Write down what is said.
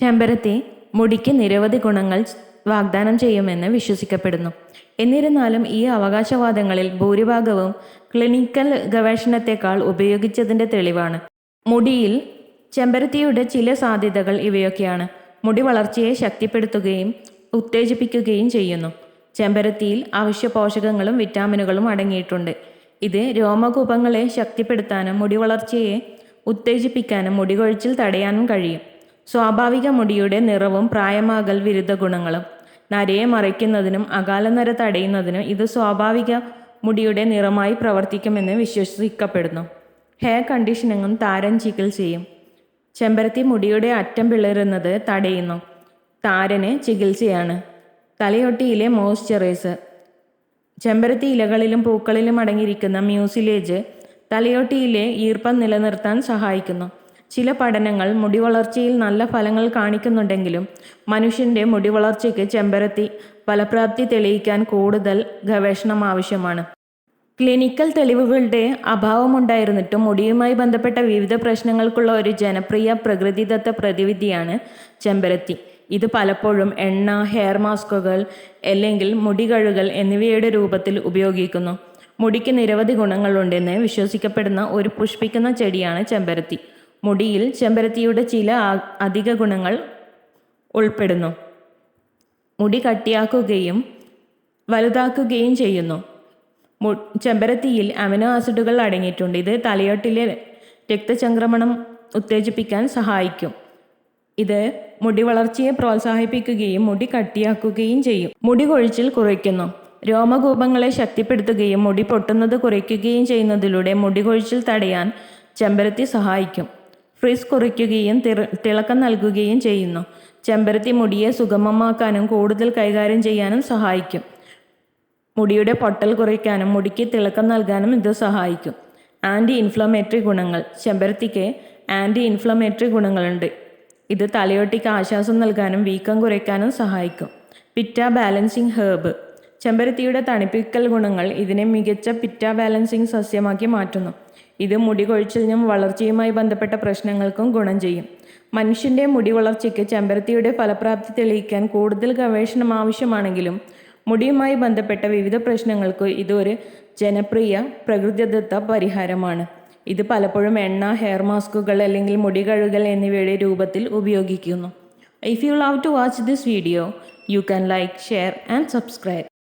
ചെമ്പരത്തി മുടിക്ക് നിരവധി ഗുണങ്ങൾ വാഗ്ദാനം ചെയ്യുമെന്ന് വിശ്വസിക്കപ്പെടുന്നു. എന്നിരുന്നാലും ഈ അവകാശവാദങ്ങളിൽ ഭൂരിഭാഗവും ക്ലിനിക്കൽ ഗവേഷണത്തെക്കാൾ ഉപയോഗിച്ചതിൻ്റെ തെളിവാണ്. മുടിയിൽ ചെമ്പരത്തിയുടെ ചില സാധ്യതകൾ ഇവയൊക്കെയാണ്. മുടി വളർച്ചയെ ശക്തിപ്പെടുത്തുകയും ഉത്തേജിപ്പിക്കുകയും ചെയ്യുന്നു. ചെമ്പരത്തിയിൽ അവശ്യ പോഷകങ്ങളും വിറ്റാമിനുകളും അടങ്ങിയിട്ടുണ്ട്. ഇത് രോമകൂപങ്ങളെ ശക്തിപ്പെടുത്താനും മുടി വളർച്ചയെ ഉത്തേജിപ്പിക്കാനും മുടി കൊഴിച്ചിൽ തടയാനും കഴിയും. സ്വാഭാവിക മുടിയുടെ നിറവും പ്രായമാകൽ വിരുദ്ധ ഗുണങ്ങളും. നരയെ മറയ്ക്കുന്നതിനും അകാലനര തടയുന്നതിനും ഇത് സ്വാഭാവിക മുടിയുടെ നിറമായി പ്രവർത്തിക്കുമെന്ന് വിശ്വസിക്കപ്പെടുന്നു. ഹെയർ കണ്ടീഷനിങ്ങും താരൻ ചികിത്സയും. ചെമ്പരത്തി മുടിയുടെ അറ്റം പിളരുന്നത് തടയുന്നു. താരന് ചികിത്സയാണ്. തലയൊട്ടിയിലെ മോയ്സ്ചറൈസർ. ചെമ്പരത്തി ഇലകളിലും പൂക്കളിലും അടങ്ങിയിരിക്കുന്ന മ്യൂസിലേജ് തലയോട്ടിയിലെ ഈർപ്പം നിലനിർത്താൻ സഹായിക്കുന്നു. ചില പഠനങ്ങൾ മുടി വളർച്ചയിൽ നല്ല ഫലങ്ങൾ കാണിക്കുന്നുണ്ടെങ്കിലും മനുഷ്യൻ്റെ മുടി വളർച്ചയ്ക്ക് ചെമ്പരത്തി ഫലപ്രാപ്തി തെളിയിക്കാൻ കൂടുതൽ ഗവേഷണം ആവശ്യമാണ്. ക്ലിനിക്കൽ തെളിവുകളുടെ അഭാവമുണ്ടായിരുന്നിട്ടും മുടിയുമായി ബന്ധപ്പെട്ട വിവിധ പ്രശ്നങ്ങൾക്കുള്ള ഒരു ജനപ്രിയ പ്രകൃതിദത്ത പ്രതിവിധിയാണ് ചെമ്പരത്തി. ഇത് പലപ്പോഴും എണ്ണ, ഹെയർ മാസ്കുകൾ അല്ലെങ്കിൽ മുടി കഴുകൽ എന്നിവയുടെ രൂപത്തിൽ ഉപയോഗിക്കുന്നു. മുടിക്ക് നിരവധി ഗുണങ്ങളുണ്ടെന്ന് വിശ്വസിക്കപ്പെടുന്ന ഒരു പുഷ്പിക്കുന്ന ചെടിയാണ് ചെമ്പരത്തി. മുടിയിൽ ചെമ്പരത്തിയുടെ ചില അധിക ഗുണങ്ങൾ ഉൾപ്പെടുന്നു. മുടി കട്ടിയാക്കുകയും വലുതാക്കുകയും ചെയ്യുന്നു. ചെമ്പരത്തിയിൽ അമിനോ ആസിഡുകൾ അടങ്ങിയിട്ടുണ്ട്. ഇത് തലയോട്ടിലെ രക്തചംക്രമണം ഉത്തേജിപ്പിക്കാൻ സഹായിക്കും. ഇത് മുടി വളർച്ചയെ പ്രോത്സാഹിപ്പിക്കുകയും മുടി കട്ടിയാക്കുകയും ചെയ്യും. മുടി കൊഴിച്ചിൽ കുറയ്ക്കുന്നു. രോമകൂപങ്ങളെ ശക്തിപ്പെടുത്തുകയും മുടി പൊട്ടുന്നത് കുറയ്ക്കുകയും ചെയ്യുന്നതിലൂടെ മുടി കൊഴിച്ചിൽ തടയാൻ ചെമ്പരത്തി സഹായിക്കും. ഫ്രിസ് കുറയ്ക്കുകയും തിളക്കം നൽകുകയും ചെയ്യുന്നു. ചെമ്പരത്തി മുടിയെ സുഗമമാക്കാനും കൂടുതൽ കൈകാര്യം ചെയ്യാനും സഹായിക്കും. മുടിയുടെ പൊട്ടൽ കുറയ്ക്കാനും മുടിക്ക് തിളക്കം നൽകാനും ഇത് സഹായിക്കും. ആൻറ്റി ഇൻഫ്ലമേറ്ററി ഗുണങ്ങൾ. ചെമ്പരത്തിക്ക് ആൻറ്റി ഇൻഫ്ലമേറ്ററി ഗുണങ്ങളുണ്ട്. ഇത് തലയോട്ടിക്ക് ആശ്വാസം നൽകാനും വീക്കം കുറയ്ക്കാനും സഹായിക്കും. പിറ്റ ബാലൻസിങ് ഹെർബ്. ചെമ്പരത്തിയുടെ തണുപ്പിക്കൽ ഗുണങ്ങൾ ഇതിനെ മികച്ച പിറ്റ ബാലൻസിങ് സസ്യമാക്കി മാറ്റുന്നു. ഇത് മുടി കൊഴിച്ചിലിനും വളർച്ചയുമായി ബന്ധപ്പെട്ട പ്രശ്നങ്ങൾക്കും ഗുണം ചെയ്യും. മനുഷ്യൻ്റെ മുടി വളർച്ചയ്ക്ക് ചെമ്പരത്തിയുടെ ഫലപ്രാപ്തി തെളിയിക്കാൻ കൂടുതൽ ഗവേഷണം ആവശ്യമാണെങ്കിലും മുടിയുമായി ബന്ധപ്പെട്ട വിവിധ പ്രശ്നങ്ങൾക്ക് ഇതൊരു ജനപ്രിയ പ്രകൃതിദത്ത പരിഹാരമാണ്. ഇത് പലപ്പോഴും എണ്ണ, ഹെയർ മാസ്കുകൾ അല്ലെങ്കിൽ മുടി കഴുകൽ എന്നിവയുടെ രൂപത്തിൽ ഉപയോഗിക്കുന്നു. If you love to watch this video, you can like, share and subscribe.